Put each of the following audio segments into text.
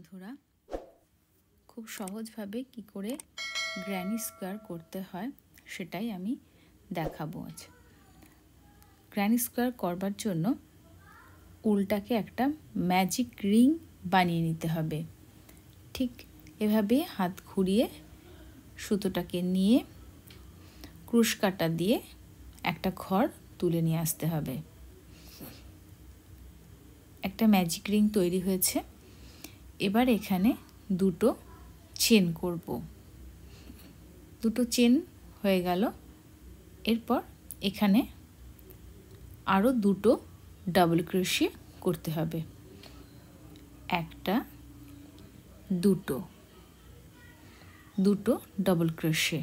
বন্ধুরা, খুব সহজভাবে কি করে গ্র্যানি স্কোয়ার করতে হয় সেটাই আমি দেখাবো আজ। গ্র্যানি স্কোয়ার করবার জন্য উলটাকে একটা ম্যাজিক রিং বানিয়ে নিতে হবে। ঠিক এভাবে হাত ঘুরিয়ে সুতোটাকে নিয়ে ক্রুশ কাটা দিয়ে একটা ঘর তুলে নিয়ে আসতে হবে। একটা ম্যাজিক রিং তৈরি হয়েছে। এবার এখানে দুটো চেন করব। দুটো চেন হয়ে গেল। এরপর এখানে আরও দুটো ডাবল ক্রোশিয়ে করতে হবে। একটা, দুটো ডাবল ক্রোশিয়ে।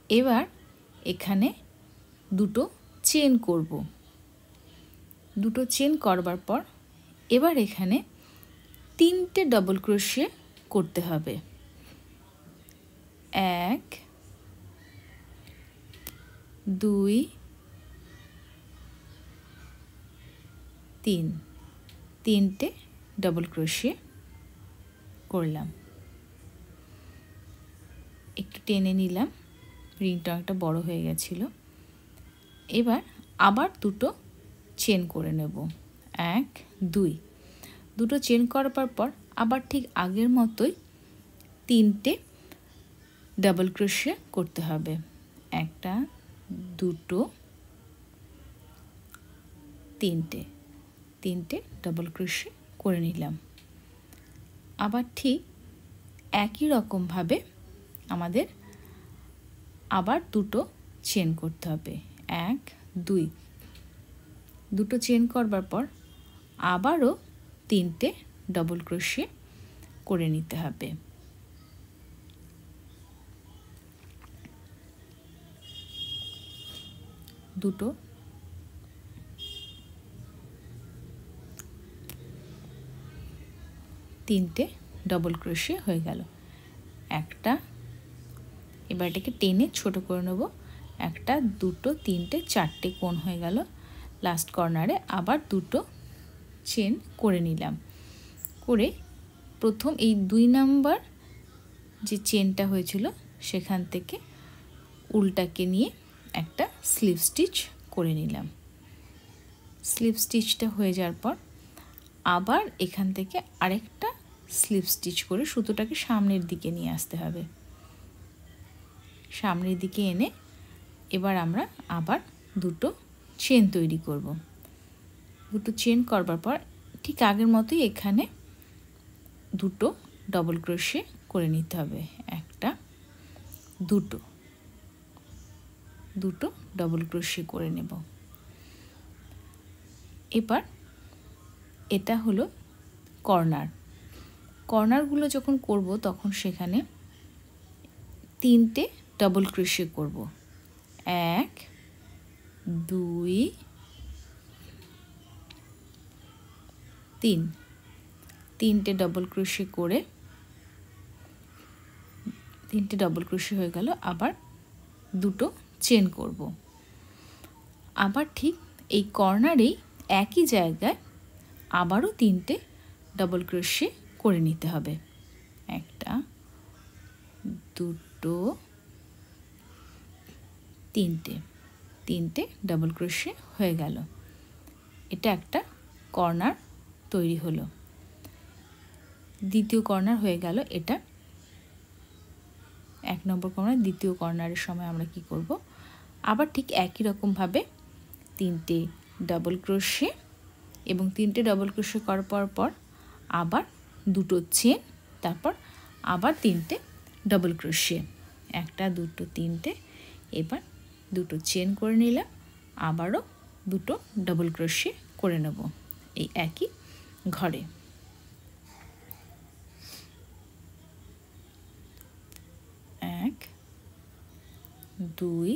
এবার এখানে দুটো চেন করব। দুটো চেন করবার পর এবার এখানে তিনটে ডাবল ক্রোশিয়ে করতে হবে। এক, দুই, তিন। তিনটে ডাবল ক্রোশিয়ে করলাম। একটু টেনে নিলাম, রিংটা একটা বড় হয়ে গেছিল। এবার আবার দুটো চেন করে নেব। এক, দুই। দুটো চেন করবার পর আবার ঠিক আগের মতোই তিনটে ডাবল ক্রোশিয়ে করতে হবে। একটা, দুটো, তিনটে। তিনটে ডাবল ক্রোশিয়ে করে নিলাম। আবার ঠিক একই রকমভাবে আমাদের আবার দুটো চেন করতে হবে। এক, দুই। দুটো চেন করবার পর আবারও তিনটে ডাবল ক্রোশিয়ে করে নিতে হবে। দুটো, তিনটে ডাবল ক্রোশিয়ে হয়ে গেল। একটা, এবার এটাকে টেনে ছোট করে নেব। একটা, দুটো, তিনটে, চারটে কোণ হয়ে গেল। লাস্ট কর্নারে আবার দুটো চেন করে নিলাম। করে প্রথম এই 2 নাম্বার যে চেনটা হয়েছিল সেখান থেকে উলটাকে নিয়ে একটা স্লিপ স্টিচ করে নিলাম। স্লিপ স্টিচটা হয়ে যাওয়ার পর আবার এখান থেকে আরেকটা স্লিপ স্টিচ করে সুতোটাকে সামনের দিকে নিয়ে আসতে হবে। সামনের দিকে এনে এবার আমরা আবার দুটো চেন তৈরি করব। দুটো চেন করবার পর ঠিক আগের মতোই এখানে দুটো ডাবল ক্রোশিয়ে করে নিতে হবে। একটা, দুটো ডাবল ক্রোশিয়ে করে নেব। এবার এটা হলো কর্নার। কর্নারগুলো যখন করব তখন সেখানে তিনটে ডাবল ক্রোশিয়ে করব। এক, দুই, তিন। তিনটে ডাবল ক্রোশিয়ে করে তিনটে ডাবল ক্রোশিয়ে হয়ে গেল। আবার দুটো চেন করব। আবার ঠিক এই কর্নারেই একই জায়গায় আবারও তিনটে ডাবল ক্রোশিয়ে করে নিতে হবে। একটা, দুটো, তিনটে ডাবল ক্রোশিয়ে হয়ে গেল। এটা একটা কর্নার তৈরি হলো। দ্বিতীয় কর্নার হয়ে গেল। এটা 1 নম্বর কর্নার। দ্বিতীয় কর্নারের সময় আমরা কি করব, আবার ঠিক একই রকমভাবে তিনটে ডাবল ক্রোশিয়ে এবং তিনটে ডাবল ক্রোশিয়ে করার পর আবার দুটো চেন, তারপর আবার তিনটে ডাবল ক্রোশিয়ে। একটা, দুটো, তিনটে। এবার দুটো চেন করে নিলাম। আবারও দুটো ডাবল ক্রোশিয়ে করে নেব এই একই ঘরে। এক, দুই,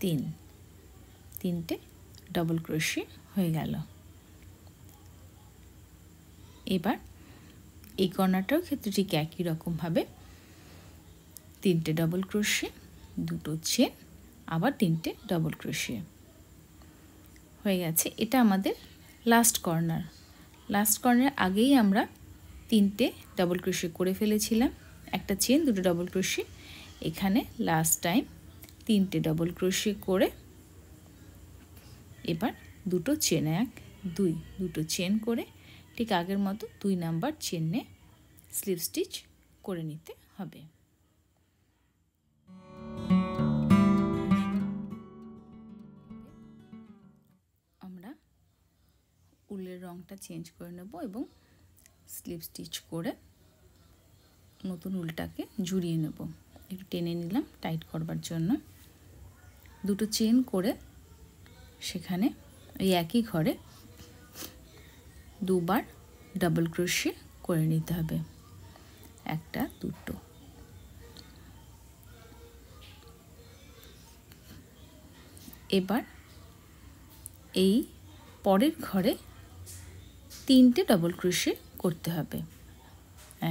তিন। তিনটে ডাবল ক্রোশিয়ে হয়ে গেল। এবার এই কর্নারটার ক্ষেত্রে ঠিক একই রকমভাবে তিনটে ডাবল ক্রোশিয়ে, দুটো চেন, আবার তিনটে ডাবল ক্রোশিয়ে হয়ে গেছে। এটা আমাদের লাস্ট কর্নার। লাস্ট কর্নারের আগেই আমরা 3টে ডাবল ক্রোশে করে ফেলেছিলাম, একটা চেন, দুটো ডাবল ক্রোশে। এখানে লাস্ট টাইম 3টে ডাবল ক্রোশে করে এবার দুটো চেন, 1 2 দুটো চেন করে ঠিক আগের মতো 2 নাম্বার চেনে স্লিপ স্টিচ করে নিতে হবে। আমরা উলের রংটা চেঞ্জ করে নেব এবং স্লিপ স্টিচ করে নতুন উলটাকে জুড়িয়ে নেব। একটু টেনে নিলাম টাইট করবার জন্য। দুটো চেন করে সেখানে ওই একই ঘরে দুবার ডাবল ক্রোশে করে নিতে হবে, একটা দুটো। এবার এই পরের ঘরে 3টে ডাবল ক্রোশে করতে হবে,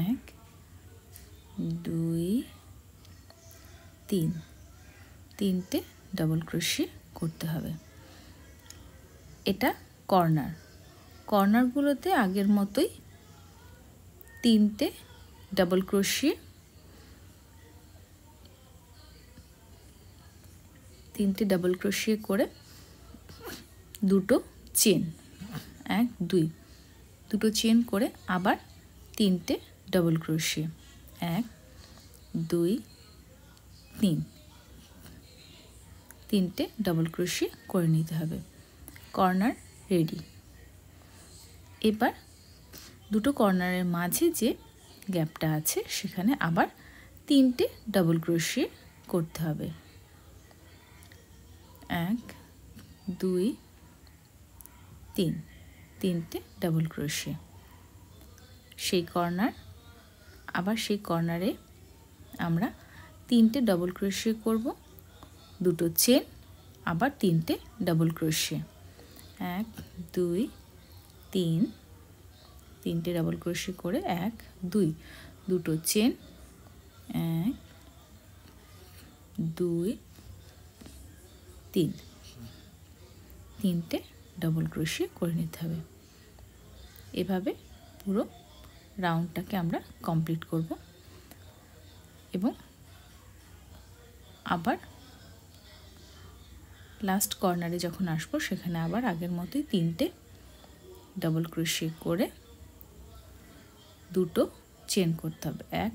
1 2 3, 3টে ডাবল ক্রোশে করতে হবে। এটা কর্নার, কর্নারগুলোতে আগের মতোই 3টে ডাবল ক্রোশে, 3টে ডাবল ক্রোশে করে দুটো চেন, 1 2 দুটো চেন করে আবার 3টে ডাবল ক্রোশে, 1 2 3, 3টে ডাবল ক্রোশে করে নিতে হবে। Corner ready. এবার দুটো কর্নারের মাঝে যে গ্যাপটা আছে সেখানে আবার 3টে ডাবল ক্রোশে করতে হবে, 1 2 3, 3টে ডাবল ক্রোশে। সেই কর্নার, আবার সেই কর্নারে আমরা 3টে ডাবল ক্রোশে করব, দুটো চেন, আবার 3টে ডাবল ক্রোশে, 1 2 3, 3টে ডাবল ক্রোশে করে 1 2 দুটো চেন, 1 2 3, 3টে ডাবল ক্রোশে করে নিতে হবে। এভাবে পুরো রাউন্ডটাকে আমরা কমপ্লিট করব এবং আবার লাস্ট কর্নারে যখন আসবো সেখানে আবার আগের মতোই 3টে ডাবল ক্রোশে করে দুটো চেন করতে হবে, 1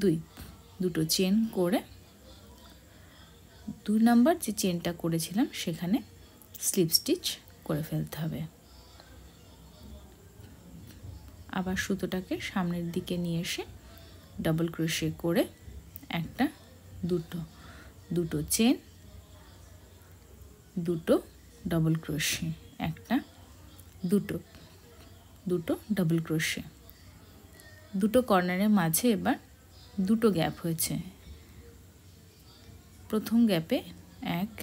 2 দুটো চেন করে 2 নাম্বার যে চেনটা করেছিলাম সেখানে স্লিপ স্টিচ করে ফেলতে হবে। আবার সুতোটাকে সামনের দিকে নিয়ে এসে ডাবল ক্রোশে করে একটা দুটো, দুটো চেন, দুটো ডাবল ক্রোশে, একটা দুটো, দুটো ডাবল ক্রোশে। দুটো কর্নারের মাঝে এবার দুটো গ্যাপ হয়েছে। প্রথম গ্যাপে 1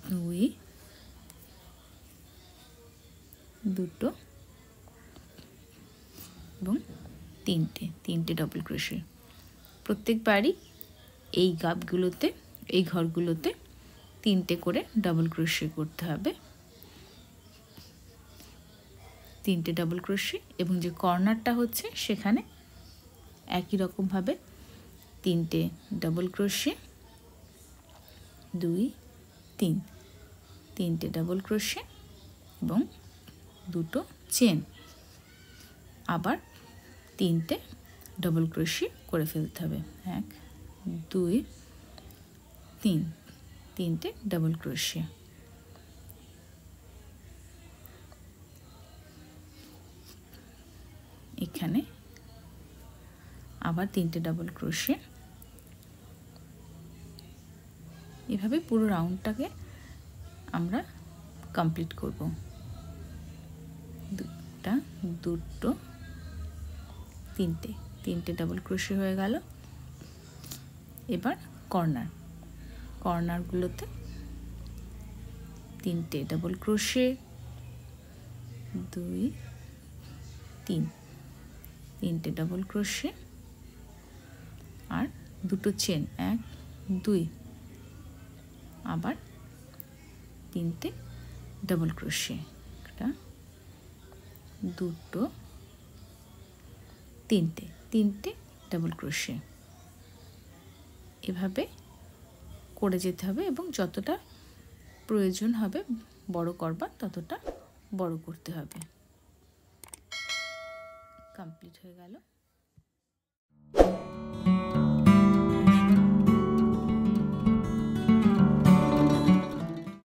2 দুটো এবং 3টে ডাবল ক্রোশে। প্রত্যেকবারই এই গ্যাপগুলোতে, এই ঘরগুলোতে 3টে করে ডাবল ক্রোশে করতে হবে, 3টে ডাবল ক্রোশে। এবং যে কর্নারটা হচ্ছে সেখানে একই রকমভাবে 3টে ডাবল ক্রোশে, 2 3, 3টে ডাবল ক্রোশে এবং দুটো চেন, আবার 3টে ডাবল ক্রোশে করে ফেলতে হবে, 1 2 3, 3টে ডাবল ক্রোশে। এখানে আবার 3টে ডাবল ক্রোশে। এভাবে পুরো রাউন্ডটাকে আমরা কমপ্লিট করব। দুটো 3টে ডাবল ক্রোশে হয়ে গেল। এবার কর্নারগুলোতে 3টে ডাবল ক্রোশে, 2 3, 3টে ডাবল ক্রোশে আর দুটো চেন, 1 2, আবার 3টে ডাবল ক্রোশে, একটা দুটো, তিনটে, তিনটে ডাবল ক্রোশে। এভাবে করে যেতে হবে এবং যতটা প্রয়োজন হবে বড় করবার ততটা বড় করতে হবে। কমপ্লিট হয়ে গেল।